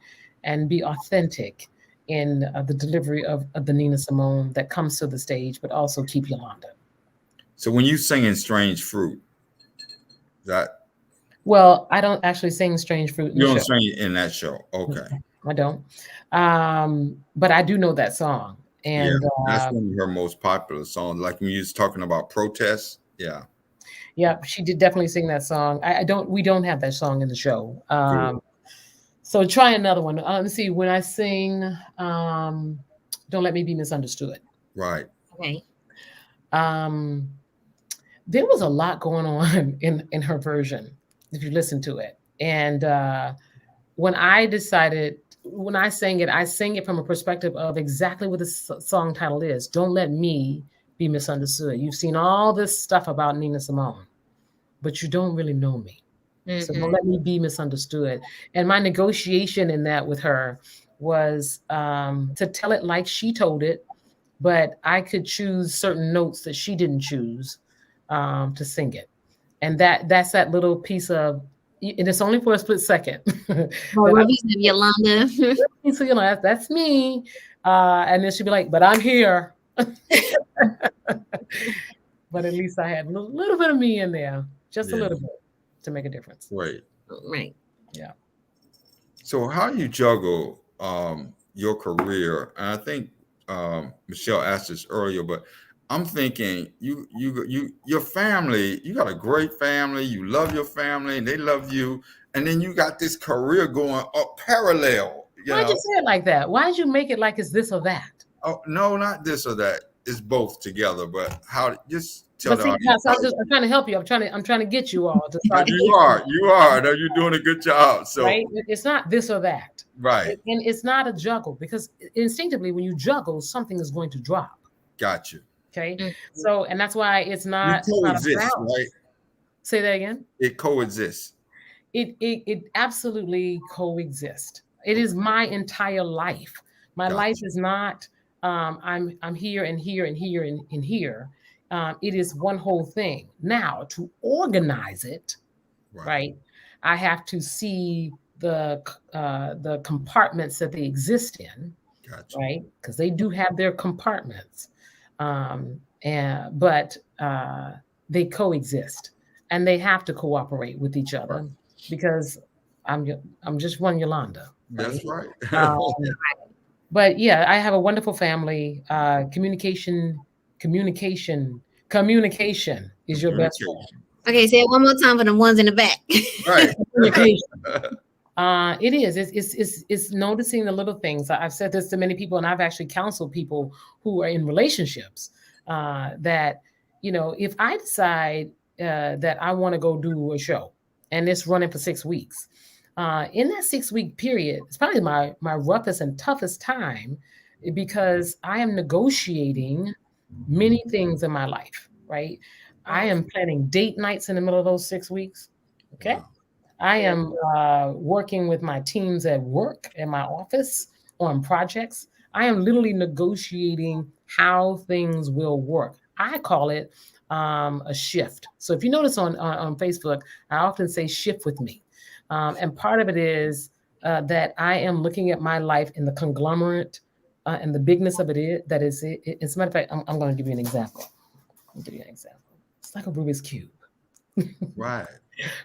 and be authentic in the delivery of the Nina Simone that comes to the stage, but also keep Yolanda. So when you singing Strange Fruit, that Well, I don't actually sing Strange Fruit in you the don't show. sing in that show. Okay. I don't. But I do know that song. Yeah. And That's one of her most popular songs. Like when you was talking about protests. Yeah. yeah, she did definitely sing that song. We don't have that song in the show. So try another one. Let me see. When I sing Don't Let Me Be Misunderstood. Right. Okay. There was a lot going on in her version, if you listen to it. And when I sang it from a perspective of exactly what the song title is. Don't let me be misunderstood. You've seen all this stuff about Nina Simone, but you don't really know me. So don't let me be misunderstood. And my negotiation in that with her was to tell it like she told it, but I could choose certain notes that she didn't choose to sing it. And that's that little piece of, and it's only for a split second. Yolanda. So, that's me. And then she'd be like, but I'm here. But at least I had a little bit of me in there, just a little bit, to make a difference. Right. Right. Yeah. So how do you juggle your career? And I think Michelle asked this earlier, but I'm thinking your family, you got a great family, you love your family, and they love you, and then you got this career going up parallel. Why'd you say it like that? Why'd you make it like it's this or that? Oh no, not this or that. it's both together. But how? Just tell But the see, audience. I'm trying to help you. I'm trying to get you all to start. You are. No, you're doing a good job. So Right? It's not this or that. right. And it's not a juggle, because instinctively when you juggle, something is going to drop. Got you. Okay. Mhm. So, and that's why it's You not coexist, about. right? Say that again. It coexists. It absolutely coexists. It is my entire life. My Gotcha. life is not I'm here and here and here and here. It is one whole thing. Now, to organize it, right, I have to see the compartments that they exist in, Gotcha. right, because they do have their compartments, but they coexist, and they have to cooperate with each other, because I'm just one Yolanda. Right? That's right. But yeah, I have a wonderful family. Communication is your best friend. Okay, say it one more time for the ones in the back. Right. Communication. It is. It's noticing the little things. I've said this to many people, and I've actually counseled people who are in relationships, that, if I decide that I want to go do a show and it's running for 6 weeks, in that 6-week period, it's probably my roughest and toughest time, because I am negotiating many things in my life, right? I am planning date nights in the middle of those 6 weeks. Okay. Wow. I am working with my teams at work, in my office, on projects. I am literally negotiating how things will work. I call it a shift. So if you notice on Facebook, I often say shift with me. And part of it is that I am looking at my life in the conglomerate and the bigness of it. As a matter of fact, I'm going to give you an example. I'll give you an example. It's like a Rubik's Cube. Right.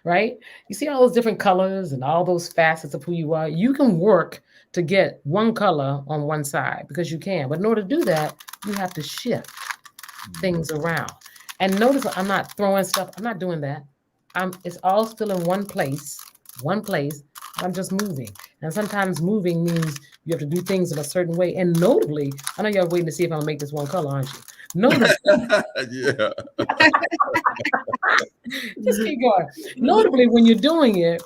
Right? You see all those different colors and all those facets of who you are. You can work to get one color on one side, because you can. But in order to do that, you have to shift things around. And notice I'm not throwing stuff. I'm not doing that. It's all still in one place. I'm just moving. And sometimes moving means you have to do things in a certain way. And notably, I know y'all waiting to see if I'm gonna make this one color, aren't you? Notably, Yeah. just keep going. Notably, when you're doing it,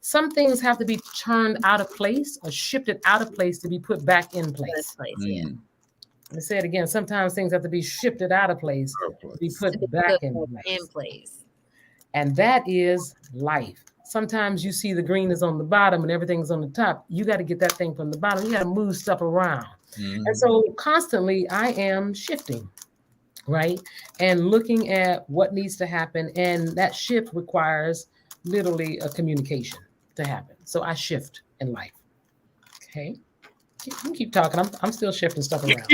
some things have to be turned out of place or shifted out of place to be put back in place. Yeah. Let me say it again. Sometimes things have to be shifted out of place to be put back in place. And that is life. Sometimes you see the green is on the bottom and everything's on the top. You got to get that thing from the bottom. You got to move stuff around. And so constantly I am shifting, right? And looking at what needs to happen. And that shift requires literally a communication to happen. So I shift in life. Okay. You can keep talking. I'm still shifting stuff around.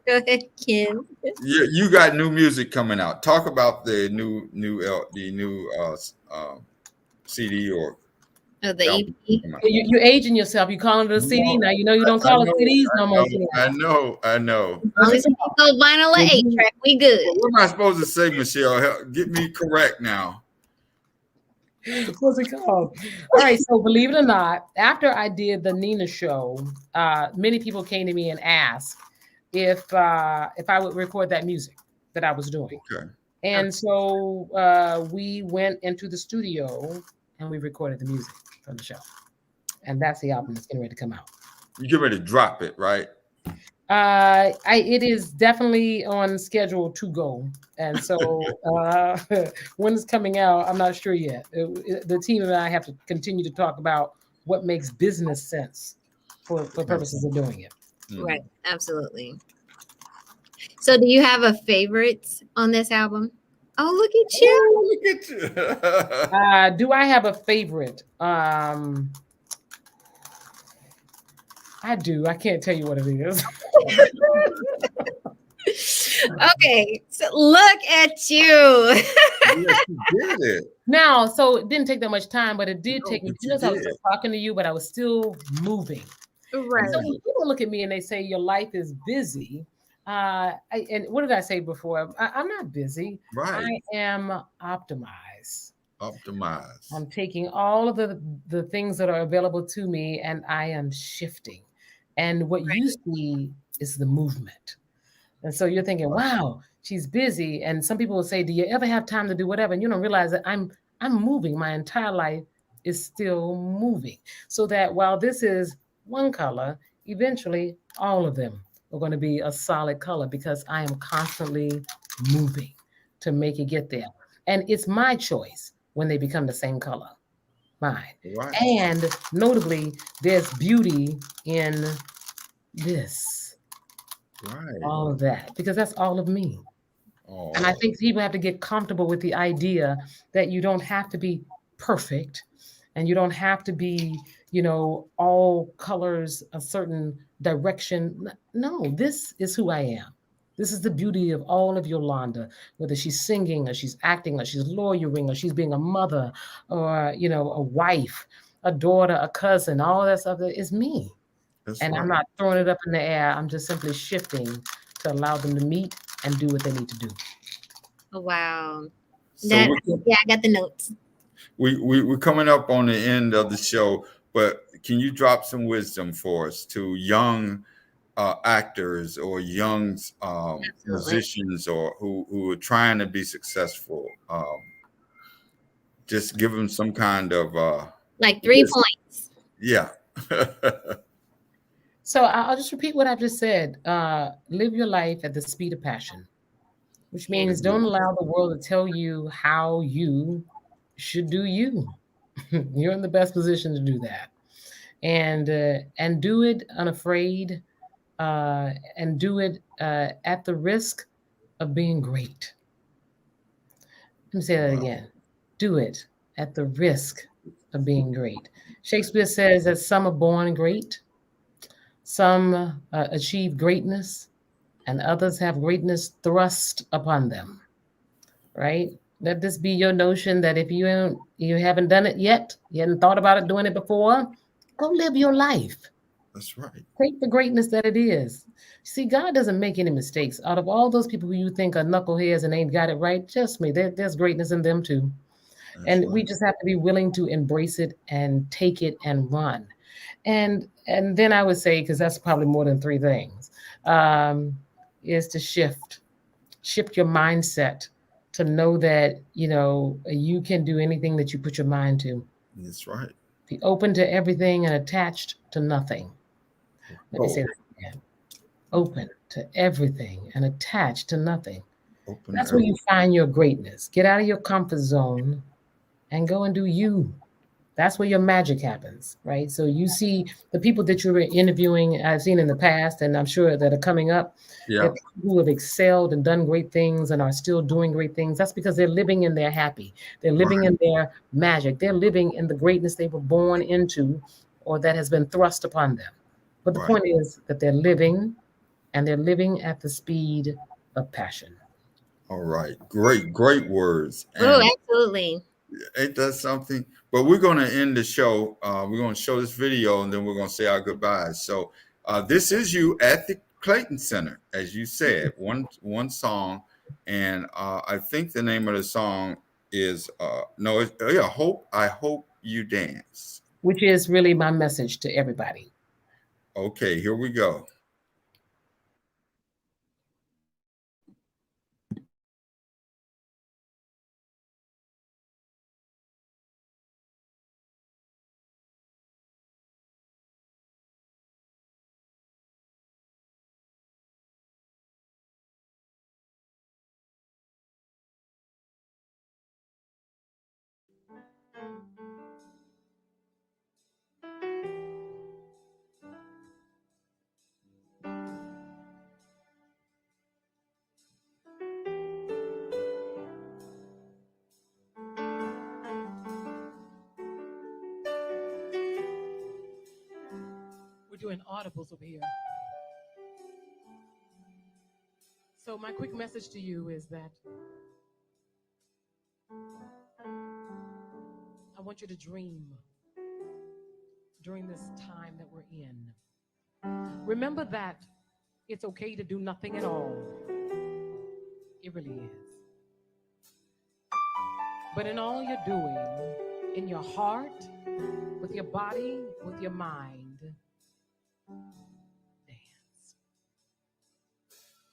Go ahead, Ken. You got new music coming out. Talk about the new CD or The EP. You're aging yourself. You calling it a CD now. You know you don't call it CDs no more. I know. As long as we go vinyl or 8-track, we good. What am I supposed to say, Michelle? Get me correct now. What's it called? All right. So believe it or not, after I did the Nina show, many people came to me and asked if I would record that music that I was doing. Okay. And so we went into the studio and we recorded the music from the show. And that's the album that's getting ready to come out. You get ready to drop it, right? It is definitely on schedule to go. And so when it's coming out, I'm not sure yet. The team and I have to continue to talk about what makes business sense for purposes of doing it. Right. Absolutely. So do you have a favorite on this album? Oh, look at you. Look at you. Do I have a favorite? I do. I can't tell you what it is. Okay, so look at you. Yes, you did it. Now, so it didn't take that much time, but it did take me. You I was still talking to you, but I was still moving. Right. And so when people look at me and they say your life is busy, and what did I say before? I'm not busy. Right. I am optimized. Optimized. I'm taking all of the things that are available to me, and I am shifting. And what you see it's the movement. And so you're thinking, wow, she's busy. And some people will say, do you ever have time to do whatever? And you don't realize that I'm moving. My entire life is still moving. So that while this is one color, eventually all of them are going to be a solid color because I am constantly moving to make it get there. And it's my choice when they become the same color. Mine. Right. And notably, there's beauty in this, Right. all of that, because that's all of me. Oh, And I think people have to get comfortable with the idea that you don't have to be perfect and you don't have to be, all colors a certain direction. No, this is who I am. This is the beauty of all of Yolanda, whether she's singing or she's acting or she's lawyering or she's being a mother or, a wife, a daughter, a cousin, all that stuff that is me. that's And I'm right. not throwing it up in the air. I'm just simply shifting to allow them to meet and do what they need to do. Oh, wow. So Yeah, I got the notes. we're coming up on the end of the show, but can you drop some wisdom for us to young actors or young Absolutely. musicians or who are trying to be successful? Just give them some kind of Like 3 points. yeah. So I'll just repeat what I've just said. Live your life at the speed of passion, which Yeah. means don't allow the world to tell you how you should do you. You're in the best position to do that, and do it unafraid, and do it at the risk of being great. Let me say that Wow. again. Do it at the risk of being great. Shakespeare says that some are born great, some achieve greatness, and others have greatness thrust upon them. Right? Let this be your notion that if you haven't done it yet, you hadn't thought about it doing it before, go live your life. That's right. Take the greatness that it is. See, God doesn't make any mistakes. Out of all those people who you think are knuckleheads and ain't got it right, trust me, there's greatness in them too. That's And we right. just have to be willing to embrace it and take it and run. And then I would say, because that's probably more than three things, is to shift your mindset to know that you can do anything that you put your mind to. That's right. Be open to everything and attached to nothing. Let me Oh, say that again. Open to everything and attached to nothing. open That's where you find your greatness. Get out of your comfort zone and go and do you. That's where your magic happens, right? So you see the people that you're interviewing, I've seen in the past, and I'm sure that are coming up, yeah. that people who have excelled and done great things and are still doing great things. That's because they're living in their happy. They're living in their magic. They're living in the greatness they were born into or that has been thrust upon them. But the Right. point is that they're living and they're living at the speed of passion. All right. Great words. Oh, And absolutely. it does something. But we're going to end the show. We're going to show this video and then we're going to say our goodbyes. So this is you at the Clayton Center, as you said, one song. And I think the name of the song is no, it's, yeah, I hope you dance. Which is really my message to everybody. Okay, here we go. We're doing audibles over here. So my quick message to you is that I want you to dream during this time that we're in. Remember that it's okay to do nothing at all. It really is. But in all you're doing, in your heart, with your body, with your mind, dance.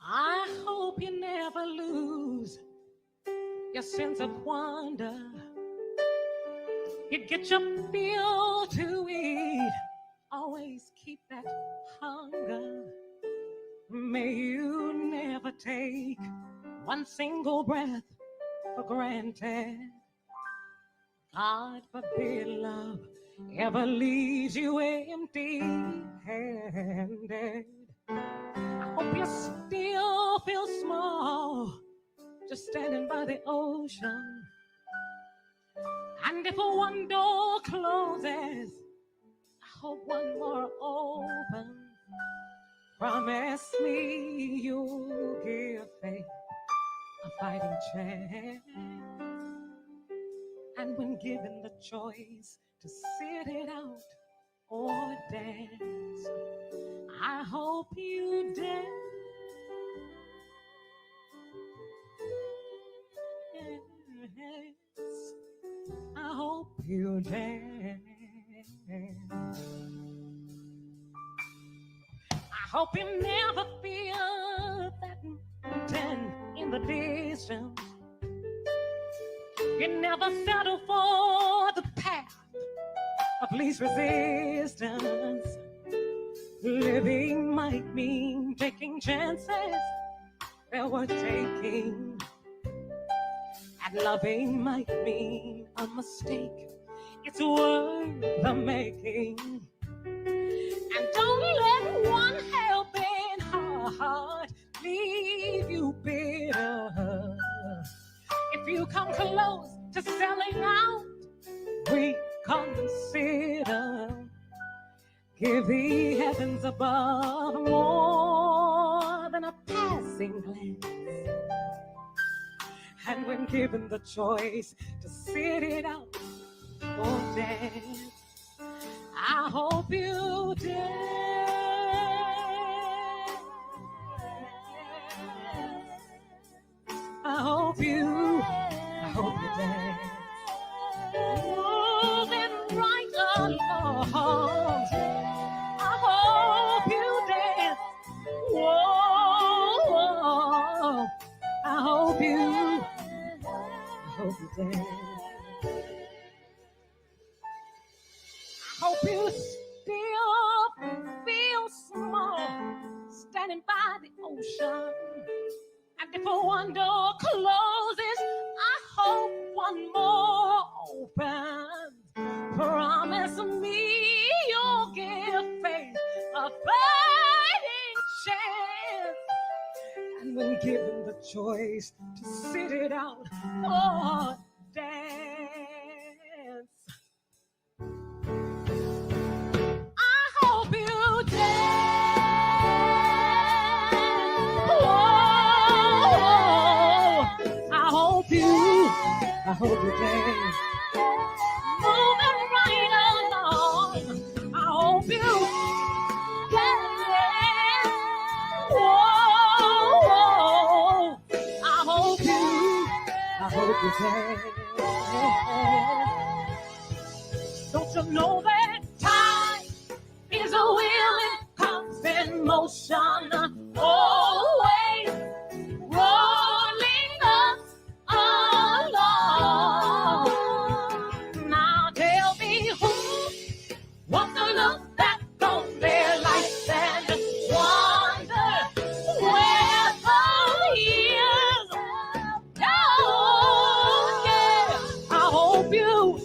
I hope you never lose your sense of wonder. You get your fill to eat. Always keep that hunger. May you never take one single breath for granted. God forbid love ever leaves you empty-handed. I hope you still feel small just standing by the ocean. And if one door closes, I hope one more opens. Promise me you'll give faith a fighting chance. And when given the choice to sit it out or dance, I hope you dance. I hope you dance. I hope you never feel that mountain in the distance. You never settle for the path of least resistance. Living might mean taking chances that were taking. And loving might mean a mistake. It's worth the making. And don't let one helping heart leave you bitter. If you come close to selling out, reconsider. Give the heavens above more than a passing glance. And when given the choice to sit it out or dance, I hope you dance. I hope you dance. Moving right along. I hope you dance. Whoa, I hope you dance. I hope you still feel small standing by the ocean. And if one door closes, I hope one more opens. Promise me you'll give faith a fighting chance. And when given the choice to sit it out or dance, I hope you dance. Whoa, I hope you dance. Moving right along, I hope you dance. Whoa, I hope you dance. Don't you know that time is a wheel, it comes in motion, always rolling us along. Now tell me who wants to look back on their life and wonder where the years go. Yeah, I hope you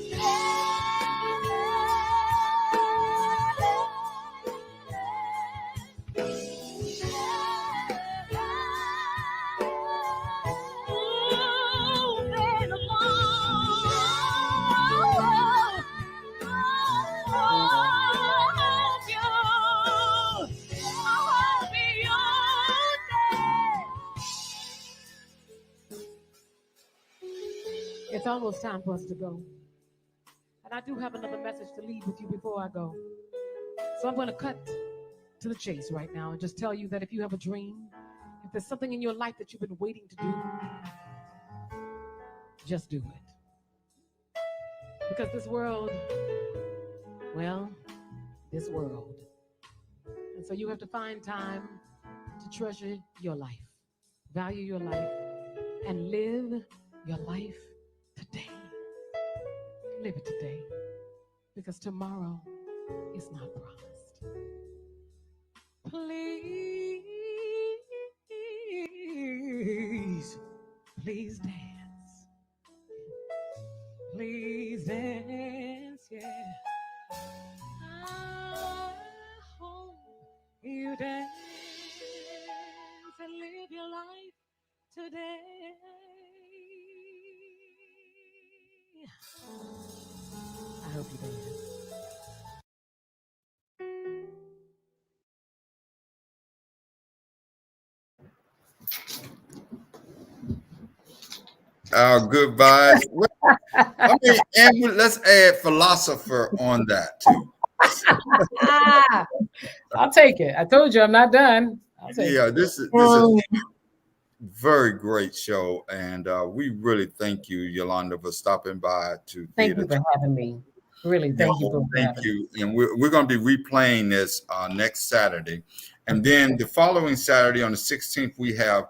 It's almost time for us to go. And I do have another message to leave with you before I go. So I'm going to cut to the chase right now and just tell you that if you have a dream, if there's something in your life that you've been waiting to do, just do it. Because this world, well, this world. And so you have to find time to treasure your life. value your life, and live your life today. Live it today, because tomorrow is not promised. Please, please dance. Please dance, yeah. I hope you dance and live your life today. I hope you dance. Good vibes. I mean, and let's add philosopher on that too. I'll take it. I told you I'm not done. I'll take Yeah, it. this is very great show, and we really thank you, Yolanda, for stopping by to Thank Theater. you for having me. Really, thank you both for Thank having you. And we're going to be replaying this next Saturday. And then the following Saturday on the 16th, we have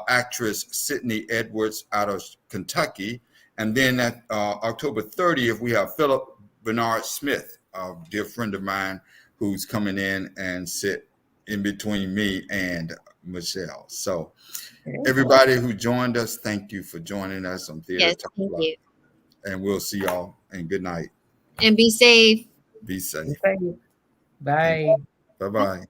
actress Sydney Edwards out of Kentucky. And then at October 30th, we have Philip Bernard Smith, a dear friend of mine, who's coming in and sit in between me and Michelle. So everybody who joined us, thank you for joining us on Theater Yes, Talk thank Live. you. And we'll see y'all, and good night. And be safe. Be safe. me. Bye. Bye-bye.